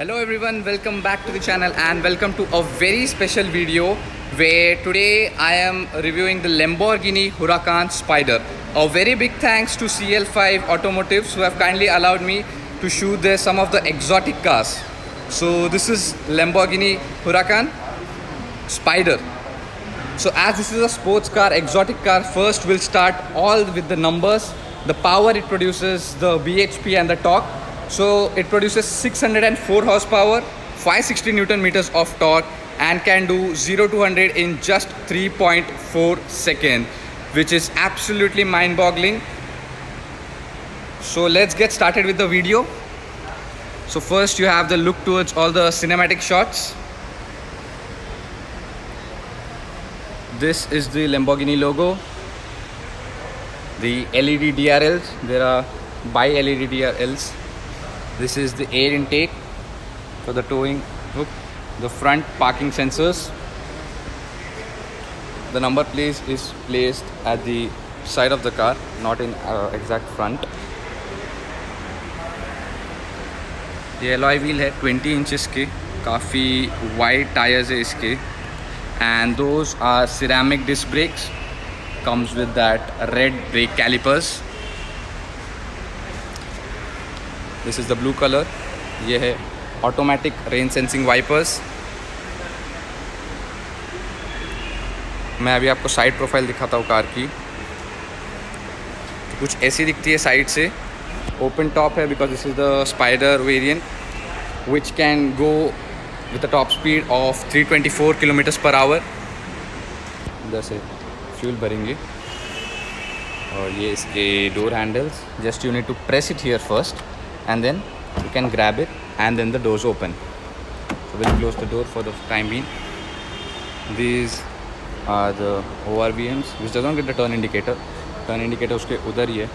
Hello everyone, welcome back to the channel and welcome to a very special video where today I am reviewing the Lamborghini Huracan Spider. A very big thanks to CL5 Automotives who have kindly allowed me to shoot there some of the exotic cars. So this is Lamborghini Huracan Spider. So as this is a sports car, exotic car, first we'll start all with the numbers, the power it produces, the bhp and the torque. So it produces 604 horsepower, 560 newton meters of torque and can do 0 to 100 in just 3.4 seconds, which is absolutely mind-boggling. So let's get started with the video. So first you have the look towards all the cinematic shots. This is the Lamborghini logo. The LED DRLs, there are bi-LED DRLs. This is the air intake for the towing hook, the front parking sensors. The number plate is placed at the side of the car, not in exact front. ये alloy wheel है 20 inches के, काफ़ी wide tires है इसके, and those are ceramic disc brakes. Comes with that red brake calipers. This is the blue color. ये है automatic rain sensing wipers. मैं अभी आपको साइड प्रोफाइल दिखाता हूँ कार की. तो कुछ ऐसी दिखती है साइड से. ओपन टॉप है because this is the Spider variant, which can go with a top speed of 324 kilometers per hour. इधर से फ्यूल भरेंगे. और ये इसके door handles. Just you need to press it here first and then you can grab it and then the doors open. So we'll close the door for the time being. These are the ORVMs which doesn't get the turn indicator. Turn indicator उसके उधर ही है.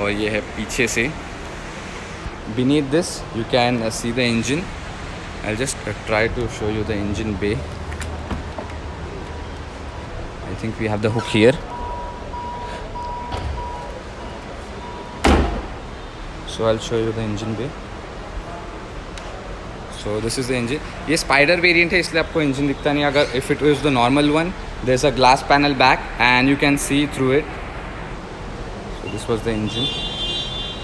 और ये है पीछे से. Beneath this you can see the engine. I'll just try to show you the engine bay. I think we have the hook here. So I'll show you the engine bay. So this is the engine. ये Spider variant है इसलिए आपको engine दिखता नहीं. अगर if it was the normal one, there's a glass panel back and you can see through it. So this was the engine.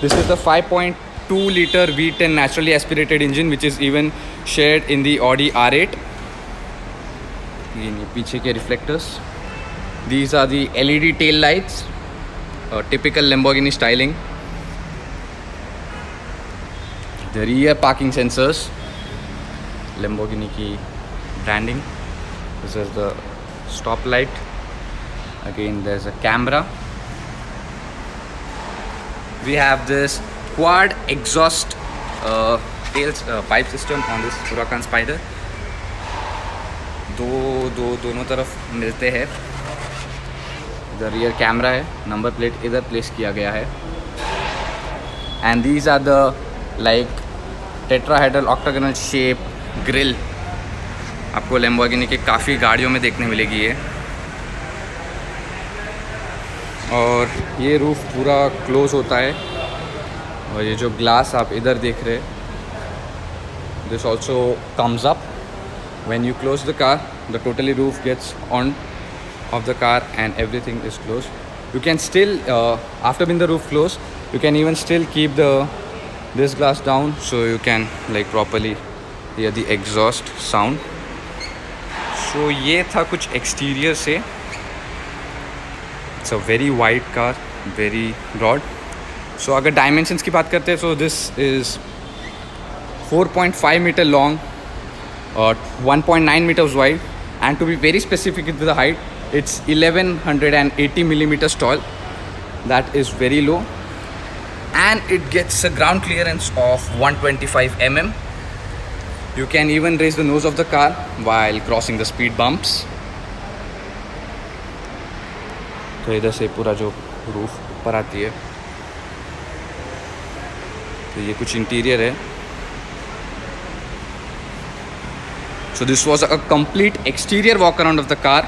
This is the 5.2 liter V10 naturally aspirated engine which is even shared in the Audi R8. ये पीछे के reflectors. These are the LED tail lights. Typical Lamborghini styling. The rear parking sensors, Lamborghini की branding. This is the stop light. Again there's a camera. We have this quad exhaust pipe system on this Huracan Spider. दोनों तरफ मिलते हैं. The rear camera है, number plate इधर place किया गया है. And these are the like tetrahedral octagonal shape grill. आपको Lamborghini के काफ़ी गाड़ियों में देखने मिलेगी ये. और ये रूफ पूरा क्लोज होता है. और ये जो ग्लास आप इधर देख रहे हैं, this also comes up when you close the car. The totally roof gets on off the car and everything is close. You can still after being the roof close you can even still keep this glass down so you can like properly hear the exhaust sound. So ये था कुछ exterior से. It's a very wide car, very broad. So अगर dimensions की बात करते हैं, so this is 4.5 meter long or 1.9 meters wide, and to be very specific with the height, it's 1180 millimeters tall. That is very low. And it gets a ground clearance of 125 mm. You can even raise the nose of the car while crossing the speed bumps. तो इधर से पूरा जो roof ऊपर आती है. तो ये कुछ इंटीरियर है. So this was a complete exterior walk around of the car.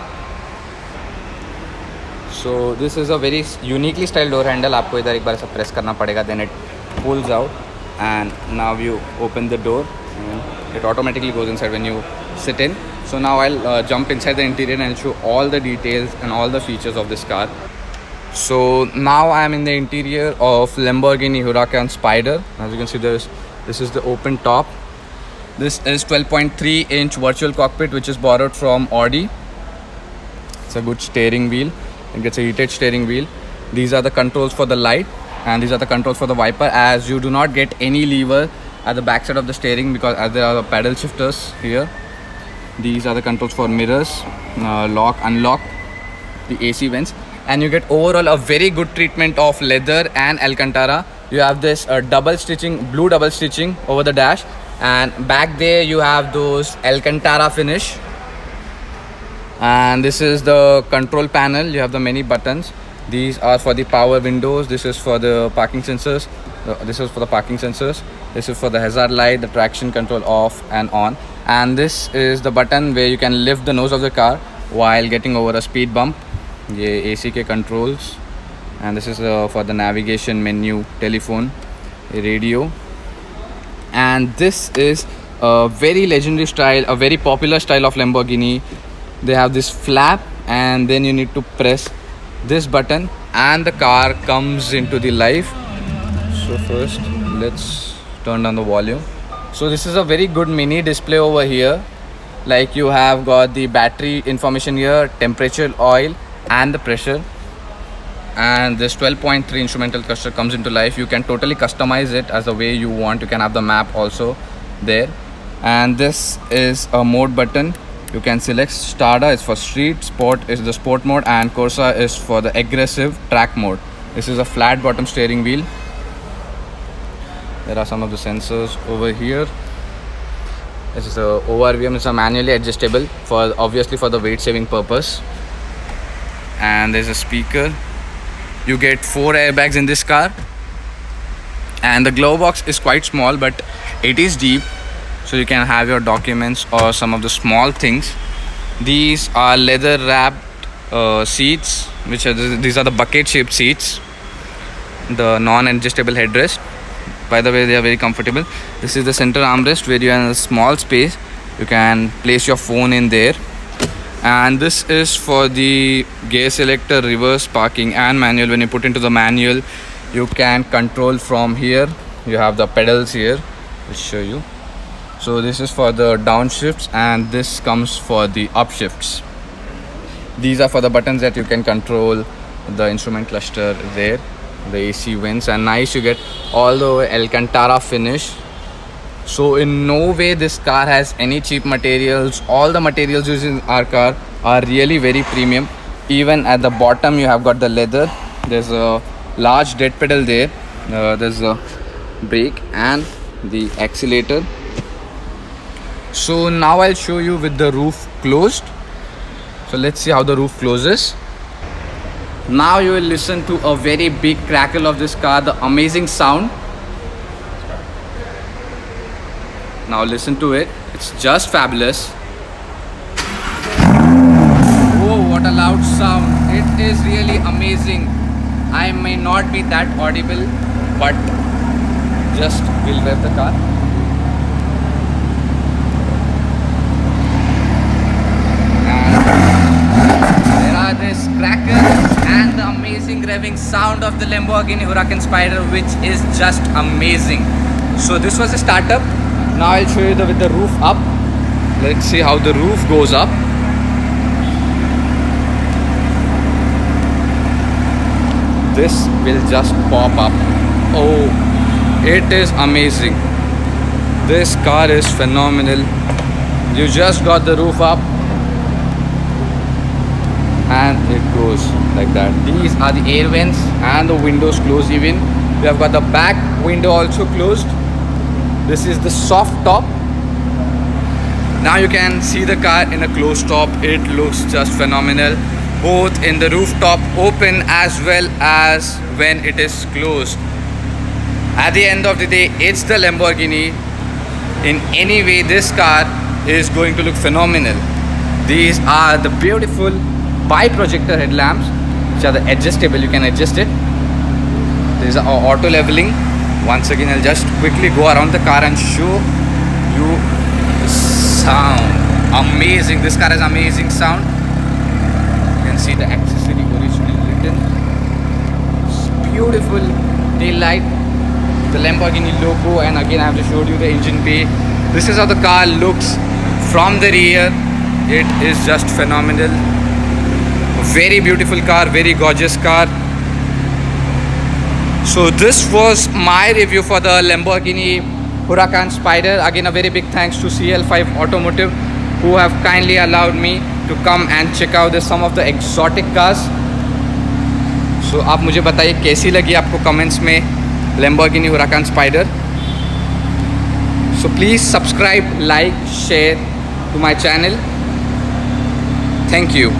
So this is a very uniquely styled door handle. आपको इधर एक बार ऐसा press करना पड़ेगा, then it pulls out, and now you open the door and it automatically goes inside when you sit in. So now I'll jump inside the interior and I'll show all the details and all the features of this car. So now I am in the interior of Lamborghini Huracan Spider. As you can see, this is the open top. This is 12.3-inch virtual cockpit, which is borrowed from Audi. It's a good steering wheel. It gets a heated steering wheel. These are the controls for the light, and these are the controls for the wiper. As you do not get any lever at the back side of the steering, because as there are pedal shifters here. These are the controls for mirrors, lock, unlock, the AC vents, and you get overall a very good treatment of leather and Alcantara. You have this double stitching, blue double stitching over the dash, and back there you have those Alcantara finish. And this is the control panel. You have the many buttons. These are for the power windows. This is for the parking sensors. This is for the parking sensors. This is for the hazard light, the traction control off and on. And this is the button where you can lift the nose of the car while getting over a speed bump. ये AC के controls. And this is for the navigation menu, telephone, radio. And this is a very legendary style, a very popular style of Lamborghini. They have this flap, and then you need to press this button and the car comes into the life. So first let's turn down the volume. So this is a very good mini display over here. Like you have got the battery information here, temperature, oil, and the pressure. And this 12.3 instrumental cluster comes into life. You can totally customize it as the way you want. You can have the map also there. And this is a mode button. You can select Strada is for street, Sport is the sport mode, and Corsa is for the aggressive track mode. This is a flat bottom steering wheel. There are some of the sensors over here. This is a ORVM. It's a manually adjustable for obviously for the weight saving purpose. And there's a speaker. You get 4 airbags in this car, and the glove box is quite small, but it is deep, so you can have your documents or some of the small things. These are leather wrapped seats, which are these are the bucket shaped seats, the non-adjustable headrest. By the way, they are very comfortable. This is the center armrest where you have a small space. You can place your phone in there. And this is for the gear selector, reverse, parking, and manual. When you put into the manual, you can control from here. You have the pedals here. I'll show you. So this is for the downshifts, and this comes for the upshifts. These are for the buttons that you can control the instrument cluster there, the AC vents, and nice, you get all the Alcantara finish. So in no way this car has any cheap materials. All the materials used in our car are really very premium. Even at the bottom you have got the leather. There's a large dead pedal there. There's a brake and the accelerator. So now I'll show you with the roof closed. So let's see how the roof closes. Now you will listen to a very big crackle of this car, the amazing sound. Now listen to it. It's just fabulous. Oh, what a loud sound. It is really amazing. I may not be that audible, but just we'll rev the car. And there are this crackles and the amazing revving sound of the Lamborghini Huracan Spider, which is just amazing. So this was a startup. Now I'll show you with the roof up. Let's see how the roof goes up. This will just pop up. Oh, it is amazing. This car is phenomenal. You just got the roof up and it goes like that. These are the air vents and the windows closed even. We have got the back window also closed. This is the soft top. Now you can see the car in a closed top. It looks just phenomenal, both in the rooftop open as well as when it is closed. At the end of the day, it's the Lamborghini. In any way, this car is going to look phenomenal. These are the beautiful bi-projector headlamps. which are the adjustable. You can adjust it. There is auto leveling. Once again, I'll just quickly go around the car and show you the sound. Amazing. This car has amazing sound. You can see the accessory original written. It's beautiful tail light, the Lamborghini logo, and again I have just showed you the engine bay. This is how the car looks from the rear. It is just phenomenal. Very beautiful car, very gorgeous car. So this was my review for the Lamborghini Huracan Spider. Again, a very big thanks to CL5 Automotive, who have kindly allowed me to come and check out some of the exotic cars. So आप मुझे बताइए कैसी लगी आपको comments में Lamborghini Huracan Spider. So please subscribe, like, share to my channel. Thank you.